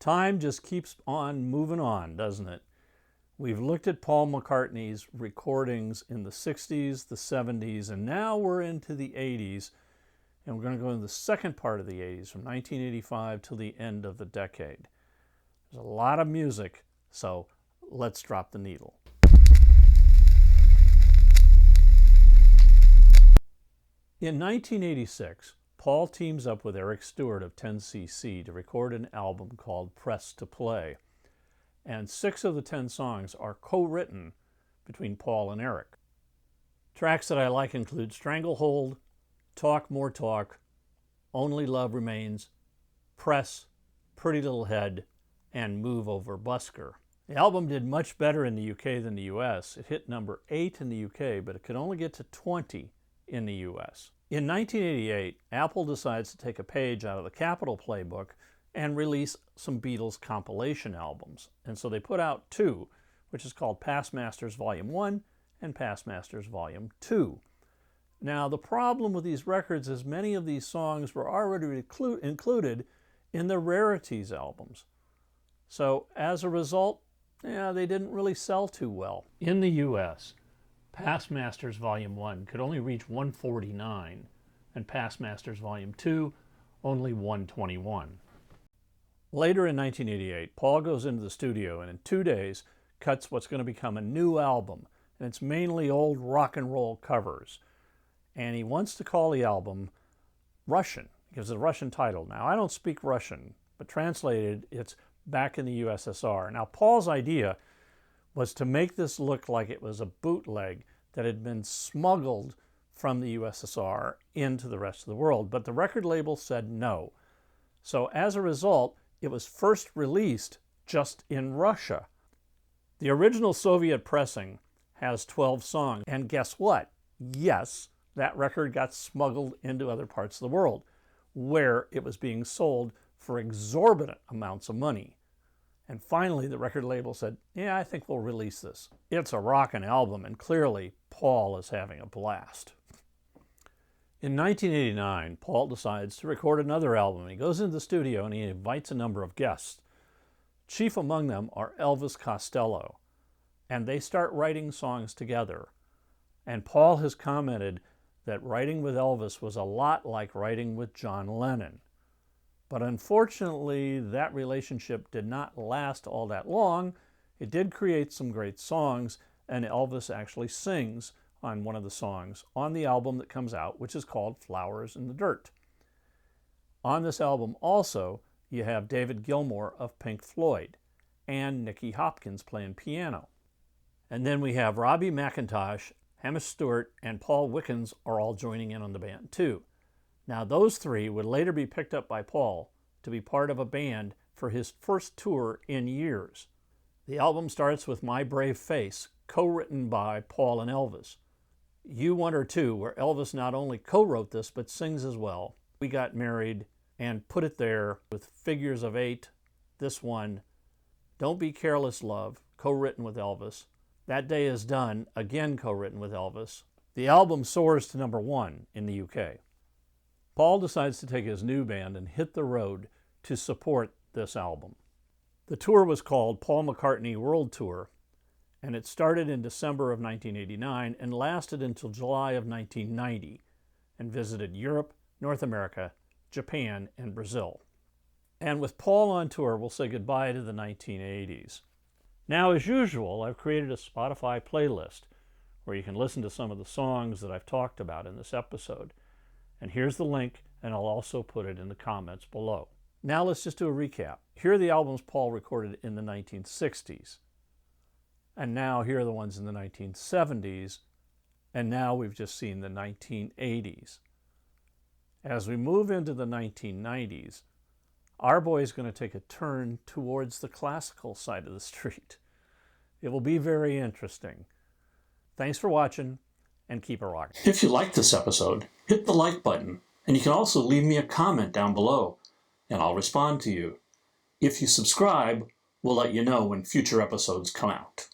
Time just keeps on moving on, doesn't it? We've looked at Paul McCartney's recordings in the 60s, the 70s, and now we're into the 80s, and we're going to go into the second part of the 80s, from 1985 till the end of the decade. There's a lot of music, so let's drop the needle. In 1986, Paul teams up with Eric Stewart of 10cc to record an album called Press to Play. And 6 of the 10 songs are co-written between Paul and Eric. Tracks that I like include Stranglehold, Talk More Talk, Only Love Remains, Press, Pretty Little Head, and Move Over Busker. The album did much better in the UK than the US. It hit number 8 in the UK, but it could only get to 20 in the US. In 1988, Apple decides to take a page out of the Capitol playbook and release some Beatles compilation albums. And so they put out 2, which is called Past Masters Volume 1 and Past Masters Volume 2. Now, the problem with these records is many of these songs were already included in the Rarities albums. So as a result, they didn't really sell too well. In the US, Past Masters Volume 1 could only reach 149, and Past Masters Volume 2 only 121. Later in 1988, Paul goes into the studio and in 2 days cuts what's going to become a new album, and it's mainly old rock and roll covers. And he wants to call the album Russian. He gives it a Russian title. Now, I don't speak Russian, but translated, it's Back in the USSR. Now, Paul's idea was to make this look like it was a bootleg that had been smuggled from the USSR into the rest of the world, but the record label said no. So as a result, it was first released just in Russia. The original Soviet pressing has 12 songs, and guess what? Yes, that record got smuggled into other parts of the world, where it was being sold for exorbitant amounts of money. And finally, the record label said, yeah, I think we'll release this. It's a rockin' album, and clearly, Paul is having a blast. In 1989, Paul decides to record another album. He goes into the studio and he invites a number of guests. Chief among them are Elvis Costello, and they start writing songs together. And Paul has commented that writing with Elvis was a lot like writing with John Lennon. But unfortunately, that relationship did not last all that long. It did create some great songs, and Elvis actually sings on one of the songs on the album that comes out, which is called Flowers in the Dirt. On this album also, you have David Gilmour of Pink Floyd and Nicky Hopkins playing piano. And then we have Robbie McIntosh, Hamish Stewart, and Paul Wickens are all joining in on the band too. Now, those 3 would later be picked up by Paul to be part of a band for his first tour in years. The album starts with My Brave Face, co-written by Paul and Elvis. You Wonder Too, where Elvis not only co-wrote this, but sings as well. We Got Married, and Put It There, with Figures of 8, this one. Don't Be Careless Love, co-written with Elvis. That Day Is Done, again co-written with Elvis. The album soars to number 1 in the UK. Paul decides to take his new band and hit the road to support this album. The tour was called Paul McCartney World Tour, and it started in December of 1989 and lasted until July of 1990, and visited Europe, North America, Japan, and Brazil. And with Paul on tour, we'll say goodbye to the 1980s. Now, as usual, I've created a Spotify playlist where you can listen to some of the songs that I've talked about in this episode. And here's the link, and I'll also put it in the comments below. Now let's just do a recap. Here are the albums Paul recorded in the 1960s. And now here are the ones in the 1970s. And now we've just seen the 1980s. As we move into the 1990s, our boy is going to take a turn towards the classical side of the street. It will be very interesting. Thanks for watching, and keep it rocking. If you liked this episode, hit the like button, and you can also leave me a comment down below, and I'll respond to you. If you subscribe, we'll let you know when future episodes come out.